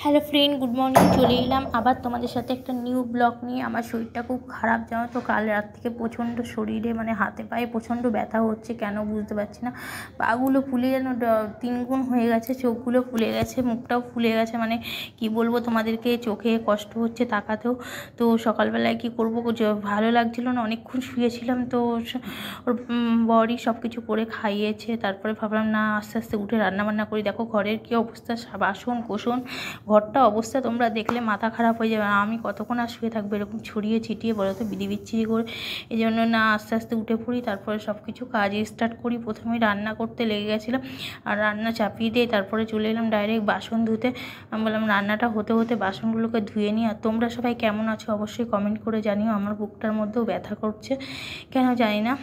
Hello friend, good morning. চলে এলাম আবার তোমাদের সাথে একটা নিউ ব্লগ নিয়ে। আমার শরীরটা খুব খারাপ, জানো তো। কাল রাত থেকে প্রচণ্ড শরীরে হাতে পায়ে প্রচণ্ড ব্যথা হচ্ছে, কেন বুঝতে পারছি না। পাগুলো ফুলে যেন 3 গুণ হয়ে গেছে, চোখগুলো ফুলে গেছে, মুখটাও ফুলে গেছে। কি বলবো তোমাদেরকে, চোখে কষ্ট হচ্ছে তাকাতেও। তো সকালবেলায় কি করবো, ভালো লাগছিল না, অনেকক্ষণ শুয়েছিলাম। তো ওর বড়ি সব কিছু করে খাইয়েছে, তারপরে ভাবলাম না আস্তে আস্তে উঠে রান্নাবান্না করি। দেখো ঘরের কী অবস্থা, বাসন কোসন, ঘরটা অবস্থা তোমরা দেখলে মাথা খারাপ হয়ে যাবে। আমি কতক্ষণ আর শুয়ে থাকবো এরকম ছড়িয়ে ছিটিয়ে, বলো তো, বিচ্ছিরি করে। এই জন্য না আস্তে আস্তে উঠে পড়ি, তারপরে সব কিছু কাজ স্টার্ট করি। প্রথমে রান্না করতে লেগে গেছিলাম, আর রান্না চাপিয়ে দিয়ে তারপরে চলে এলাম ডাইরেক্ট বাসন ধুতে। আমি বললাম রান্নাটা হতে হতে বাসনগুলোকে ধুয়ে নিই। আর তোমরা সবাই কেমন আছো অবশ্যই কমেন্ট করে জানিও। আমার বুকটার মধ্যেও ব্যথা করছে, কেন জানি না।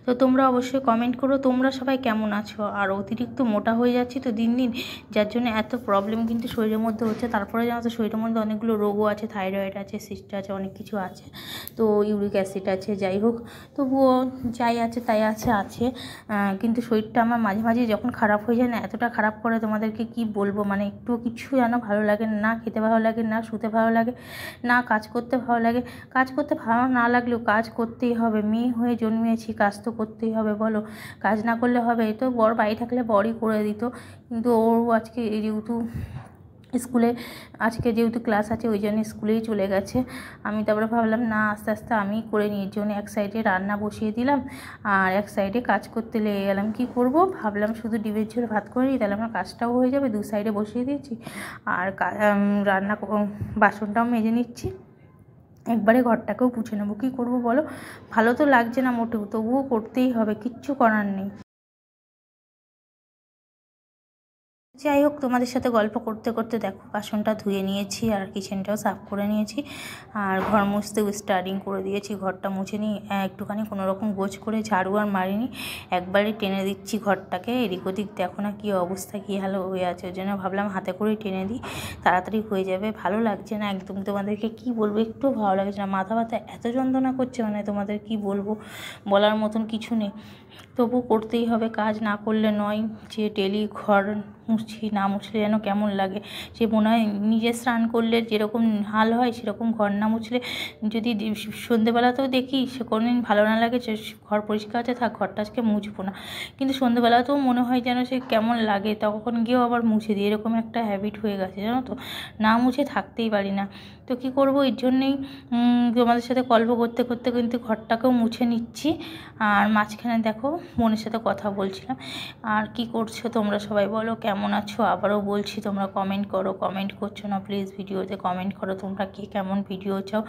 তো তোমরা অবশ্যই কমেন্ট করো তোমরা সবাই কেমন আছো। আর অতিরিক্ত মোটা হয়ে যাচ্ছি তো দিন দিন, যার জন্য এত প্রবলেম কিন্তু শরীরের মধ্যে হচ্ছে। তারপরে জানো তো শরীরের মধ্যে অনেকগুলো রোগও আছে, থাইরয়েড আছে, সিস্ট আছে, অনেক কিছু আছে। তো ইউরিক অ্যাসিড আছে, যাই হোক, তবুও যাই আছে তাই আছে। কিন্তু শরীরটা আমার মাঝে মাঝে যখন খারাপ হয়ে যায় না, এতটা খারাপ করে তোমাদেরকে কি বলবো। একটু কিছু যেন ভালো লাগে না, খেতে ভালো লাগে না, শুতে ভালো লাগে না, কাজ করতে ভালো লাগে। কাজ করতে ভালো না লাগলেও কাজ করতেই হবে, মেয়ে হয়ে জন্মিয়েছি, কাজ তো করতেই হবে, বলো। কাজ না করলে হবে? তো বর বাড়ি থাকলে বরই করে দিত, কিন্তু ওর আজকে যেহেতু স্কুলে আজকে যেহেতু ক্লাস আছে ওই জন্য স্কুলেই চলে গেছে। আমি তারপরে ভাবলাম না আস্তে আস্তে আমি করে নিই। এর জন্য এক সাইডে রান্না বসিয়ে দিলাম আর এক সাইডে কাজ করতে লেগে গেলাম। কি করব ভাবলাম শুধু ডিমের ঝোল ভাত করে নিই, তাহলে আমার কাজটাও হয়ে যাবে। 2 সাইডে বসিয়ে দিয়েছি, আর রান্না বাসনটাও মেজে নিচ্ছি, একবারে ঘরটাকেও মুছে নেবো। কী করবো বলো, ভালো তো লাগছে না মোটেও, তবুও করতেই হবে, কিচ্ছু করার নেই। যাই হোক, তোমাদের সাথে গল্প করতে করতে দেখো বাসনটা ধুয়ে নিয়েছি আর কিচেনটাও সাফ করে নিয়েছি, আর ঘর মুছতেও স্টার্টিং করে দিয়েছি। ঘরটা মুছে নিই একটুখানি, কোনো রকম গোছ করে ঝাড়ু আর মারিনি, একবারে টেনে দিচ্ছি ঘরটাকে। এদিক ওদিক দেখো না কী অবস্থা, কী হালো হয়ে আছে। ওই জন্য ভাবলাম হাতে করেই টেনে দিই, তাড়াতাড়ি হয়ে যাবে। ভালো লাগছে না একদম, তোমাদেরকে কি বলবো, একটু ভালো লাগছে না। মাথা ব্যথা এত যন্ত্রণা করছে, তোমাদের কি বলবো, বলার মতন কিছু নেই। তবু করতেই হবে, কাজ না করলে নয়। যে ডেলি ঘর মুছছি, না মুছলে যেন কেমন লাগে। সে মনে হয় নিজে স্নান করলে যেরকম হাল হয়, সেরকম ঘর না মুছলে, যদি সন্ধেবেলাতেও দেখি সে কোনোদিন ভালো না লাগে যে ঘর পরিষ্কার আছে, থাক ঘরটা আজকে মুছবো না, কিন্তু সন্ধেবেলাতেও মনে হয় যেন সে কেমন লাগে, তখন গিয়েও আবার মুছে দিই। এরকম একটা হ্যাবিট হয়ে গেছে, জানো তো, না মুছে থাকতেই পারি না। তো কী করবো, এর জন্যেই তোমাদের সাথে গল্প করতে করতে কিন্তু ঘরটাকেও মুছে নিচ্ছি। আর মাঝখানে দেখো বোনের সাথে কথা বলছিলাম। আর কি করছো তোমরা সবাই বলো, কেমন আছো? আবারও বলছি তোমরা কমেন্ট করো, কমেন্ট করছো না প্লিজ, ভিডিওতে কমেন্ট করো। তোমরা কে কেমন ভিডিও চাও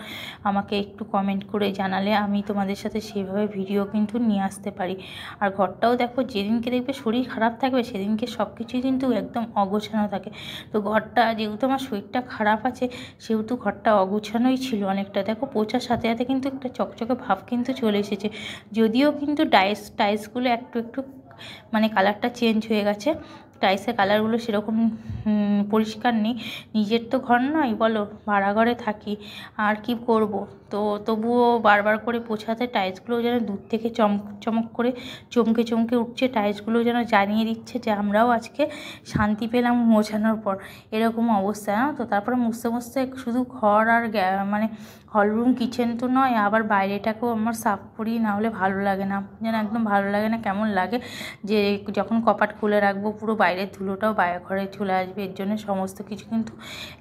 আমাকে একটু কমেন্ট করে জানালে আমি তোমাদের সাথে সেইভাবে ভিডিও কিন্তু নিয়ে আসতে পারি। আর ঘরটাও দেখো, যেদিনকে দেখবে শরীর খারাপ থাকবে সেদিনকে সব কিছুই কিন্তু একদম অগোছানো থাকে। তো ঘরটা যেহেতু আমার শরীরটা খারাপ আছে, সেহেতু ঘরটা অগোছানোই ছিল অনেকটা। দেখো পোছার সাথে সাথে কিন্তু একটা চকচকে ভাব কিন্তু চলে এসেছে, যদিও কিন্তু টাইলসগুলো একটু একটু কালারটা চেঞ্জ হয়ে গেছে। টাইলসের কালারগুলো সেরকম পরিষ্কার নেই। নিজের তো ঘর নয়, বলো, ভাড়া ঘরে থাকি, আর কি করব। তো তবুও বারবার করে পোছাতে টাইলসগুলো যেন দূর থেকে চমক করে চমকে চমকে উঠছে। টাইলসগুলো যেন জানিয়ে দিচ্ছে যে আমরাও আজকে শান্তি পেলাম মোছানোর পর, এরকম অবস্থা। তো তারপরে মুছতে মুছতে শুধু ঘর আর হলরুম কিচেন তো নয়, আবার বাইরেটাকেও আমার সাফ করি, না হলে ভালো লাগে না, যেন একদম ভালো লাগে না, কেমন লাগে যে যখন কপাট খুলে রাখবো পুরো বাইরের ধুলোটাও বাইরে ঘরে চলে আসবে। এর জন্য সমস্ত কিছু কিন্তু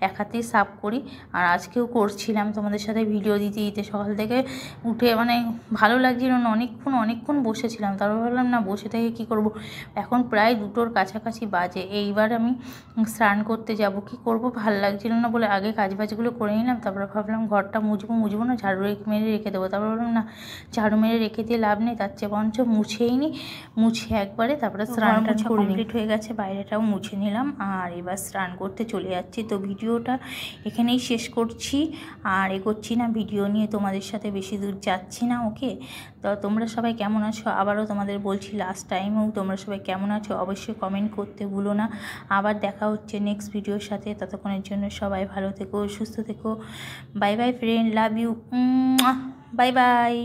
এক হাতেই সাফ করি। আর আজকেও করছিলাম তোমাদের সাথে ভিডিও দিতে দিতে, সকাল থেকে উঠে ভালো লাগছিল না, অনেকক্ষণ বসেছিলাম। তারপর ভাবলাম না বসে থেকে কী করব, এখন প্রায় 2টোর কাছাকাছি বাজে। এইবার আমি স্নান করতে যাব, কি করব, ভালো লাগছিল না বলে আগে কাজবাজগুলো করে নিলাম। তারপরে ভাবলাম ঘরটা মুছবো না, ঝাড়ু মেরে রেখে দেবো। তারপর ভাবলাম না, ঝাড়ু মেরে রেখে দিয়ে লাভ নেই, তার চেয়ে বরঞ্চ মুছেই নিই। মুছে একবারে তারপরে স্নানটা কমপ্লিট হয়ে গেছে, বাইরেটাও মুছে নিলাম, আর এবার স্নান করতে চলে যাচ্ছি। তো ভিডিওটা এখানেই শেষ করছি, আর এগোচ্ছি না ভিডিও নিয়ে, তোমাদের সাথে বেশি দূর যাচ্ছি না। ওকে, তো তোমরা সবাই কেমন আছো আবারও তোমাদের বলছি, লাস্ট টাইমেও তোমরা সবাই কেমন আছো অবশ্যই কমেন্ট করতে ভুলো না। আবার দেখা হচ্ছে নেক্সট ভিডিওর সাথে, ততক্ষণের জন্য সবাই ভালো থেকো, সুস্থ থেকো। Bye bye friend, love you, bye by.